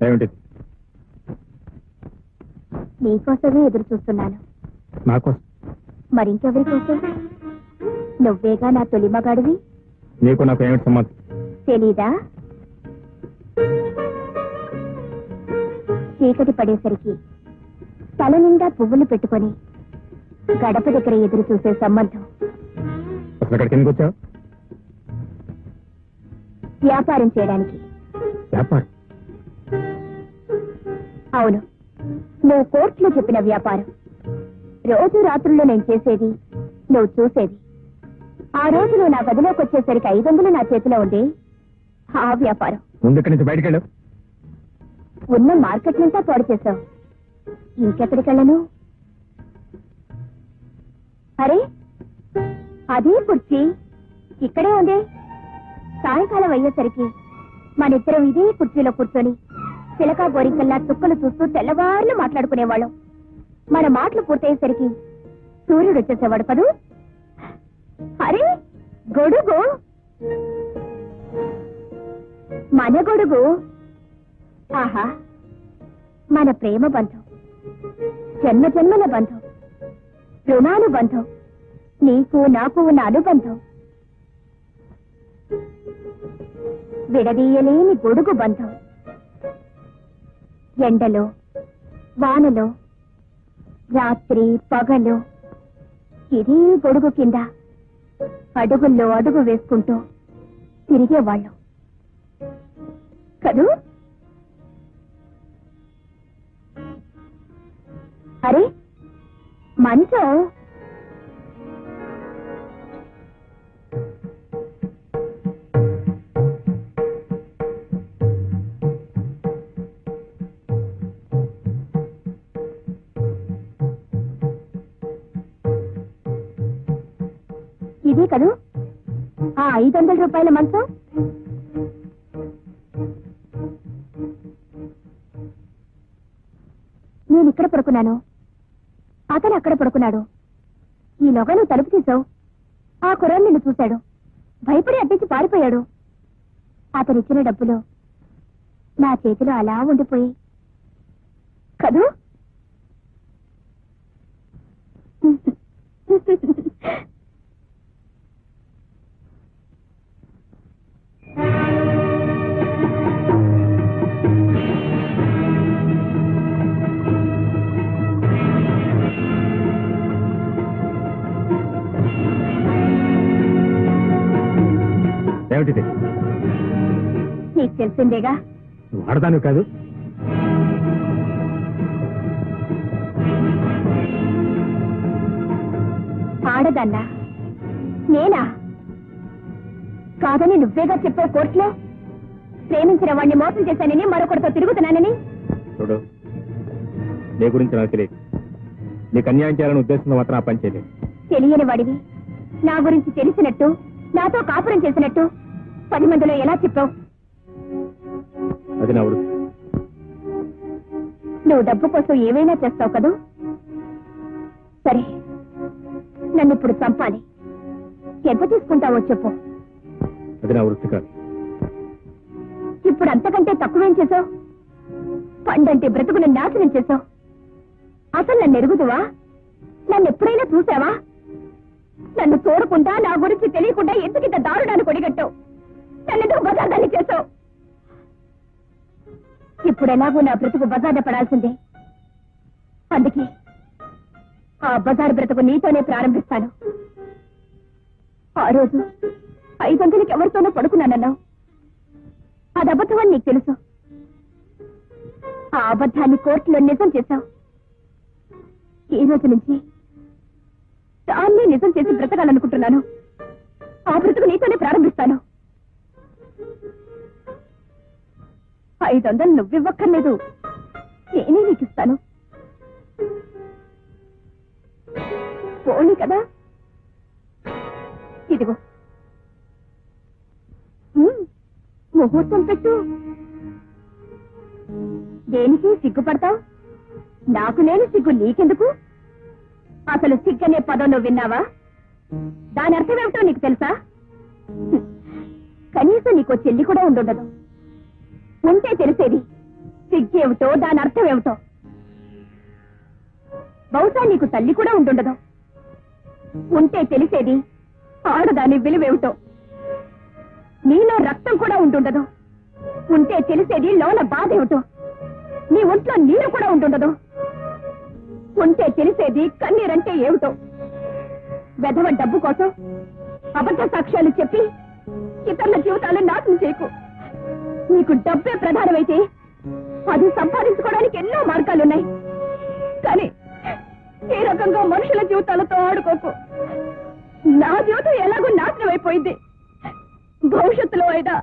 ఏమిటి? నీకోసమే ఎదురు చూస్తున్నాను. నాకోసం? మరింకెవరి కోసం? నువ్వేగా నా తొలి మగాడివి. నీకు నాకు ఏమిటి సంబంధం? తెలీదా? చీకటి పడేసరికి తల నిండా పువ్వులు పెట్టుకొని గడప దగ్గర ఎదురు చూసే సంబంధం. అసలు అక్కడికి ఎందుకు వచ్చావు? వ్యాపారం చేయడానికి. వ్యాపారం? అవును, నువ్వు కోర్టులో చెప్పిన వ్యాపారం. రోజు రాత్రుల్లో నేను చేసేది, నువ్వు చూసేది. ఆ రోజు నువ్వు నా గదిలోకి వచ్చేసరికి 500 నా చేతిలో ఉండే ఆ వ్యాపారం. ముందు ఇక్కడి నుంచి బయటకు వెళ్ళావు. ఉన్న మార్కెట్నంతా పాడు చేశావు. ఇంకెక్కడికి వెళ్ళను? అరే, అదే కుర్చీ ఇక్కడే ఉంది. సాయంకాలం అయ్యేసరికి మనిద్దరం ఇదే కుర్చీలో కూర్చొని చిలకా గోరింకల్లా చుక్కలు చూస్తూ తెల్లవారులు మాట్లాడుకునేవాళ్ళం. మన మాటలు పూర్తయ్యేసరికి సూర్యుడు వచ్చేసేవాడు కదూ. అరే, గొడుగు, మన గొడుగు. ఆహా, మన ప్రేమ బంధం, జన్మ జన్మల బంధం, రుణానుబంధం, నీకు నాకు ఉన్న అనుబంధం, విడదీయలేని గొడుగు బంధం. ఎండలో వానలో రాత్రి పగలు ఇదే గొడుగు కింద అడుగుల్లో అడుగు వేసుకుంటూ తిరిగేవాళ్ళం కదూ. అరే, మంచం ఇదే కదూ ఆ 500 రూపాయల మంచం. నేను ఇక్కడ పడుకున్నాను, అతను అక్కడ పడుకున్నాడు. ఈలోగా నువ్వు తలుపు తీసావు. ఆ కుర్రాడు నిన్ను చూశాడు, భయపడి అడ్డించి పారిపోయాడు. అతనిచ్చిన డబ్బులు నా చేతిలో అలా ఉండిపోయి కదూ. ఏమిటిది? నీకు తెలిసిందేగా. వాడదాను కాదు. ఆడదన్నా? నేనా? కాదని నువ్వేగా చెప్పావు కోర్టులో. ప్రేమించిన వాడిని మోసం చేశానని, మరొకరితో తిరుగుతున్నానని. చూడు, నీ గురించి నాకు తెలియదు. నీకు అన్యాయం చేయాలని ఉద్దేశంతో మాత్రం ఆ పని చేయలేదు. తెలియని వాడివి నా గురించి తెలిసినట్టు, నాతో కాపురం చేసినట్టు 10 మందిలో ఎలా చెప్పావు? అది నా వృత్తి. నువ్వు డబ్బు కోసం ఏమైనా చేస్తావు కదూ. సరే, నన్ను ఇప్పుడు చంపాలి. ఎంత తీసుకుంటావో చెప్పు. అది నా వృత్తి కాదు. ఇప్పుడు అంతకంటే తక్కువేం చేసావు? పండంటే బ్రతుకును నాశనం చేసావు. అసలు నన్ను ఎరుగుదువా? నన్ను ఎప్పుడైనా చూసావా? నన్ను చూడకుండా, నా గురించి తెలియకుండా ఎందుకు ఇంత దారుణాన్ని కొడిగట్టావు? నన్ను బజార్దాన్ని చేసావు. ఇప్పుడు ఎలాగో నా బ్రతుకు బజార్న పడాల్సిందే. అందుకే ఆ బజారు బ్రతుకు నీతోనే ప్రారంభిస్తాను. ఆ రోజు 500కి ఎవరితోనో పడుకున్నానన్నావు. అది అబద్ధమని నీకు తెలుసు. ఆ అబద్ధాన్ని కోర్టులో నిజం చేశావు. ఈ రోజు నుంచి దాన్ని నిజం చేసి బ్రతకాలనుకుంటున్నాను. ఆ బ్రతుకు నీతోనే ప్రారంభిస్తాను. 500 నువ్వివ్వక్కర్లేదు, నేనే నీకు ఇస్తాను. పోనీ కదా. ఇదిగో, ముహూర్తం పెట్టు. దేనికి సిగ్గుపడతావు? నాకు నేను సిగ్గు నీకెందుకు? అసలు సిగ్గనే పదం నువ్వు విన్నావా? దాని అర్థం ఏమిటో నీకు తెలుసా? కనీసం నీకో చెల్లి కూడా ఉండుండదు. ఉంటే తెలిసేది సిగ్గేమిటో, దాని అర్థం ఏమిటో. బహుశా నీకు తల్లి కూడా ఉండుండదు. ఉంటే తెలిసేది ఆడదాని విలువేమిటో. నీలో రక్తం కూడా ఉండుండదు. ఉంటే తెలిసేది లోన బాధ ఏమిటో. నీ ఒంట్లో నీరు కూడా ఉండుండదు. ఉంటే తెలిసేది కన్నీరంటే ఏమిటో. వెధవ డబ్బు కోసం అబద్ధ సాక్ష్యాలు చెప్పి ఇతరుల జీవితాలు నాశనం చేయకు. నీకు డబ్బే ప్రధానమైతే అది సంపాదించుకోవడానికి ఎన్నో మార్గాలున్నాయి. కానీ ఈ రకంగా మనుషుల జీవితాలతో ఆడుకోకు. నా జీవితం ఎలాగో నాశనం అయిపోయింది. భవిష్యత్తులో అయినా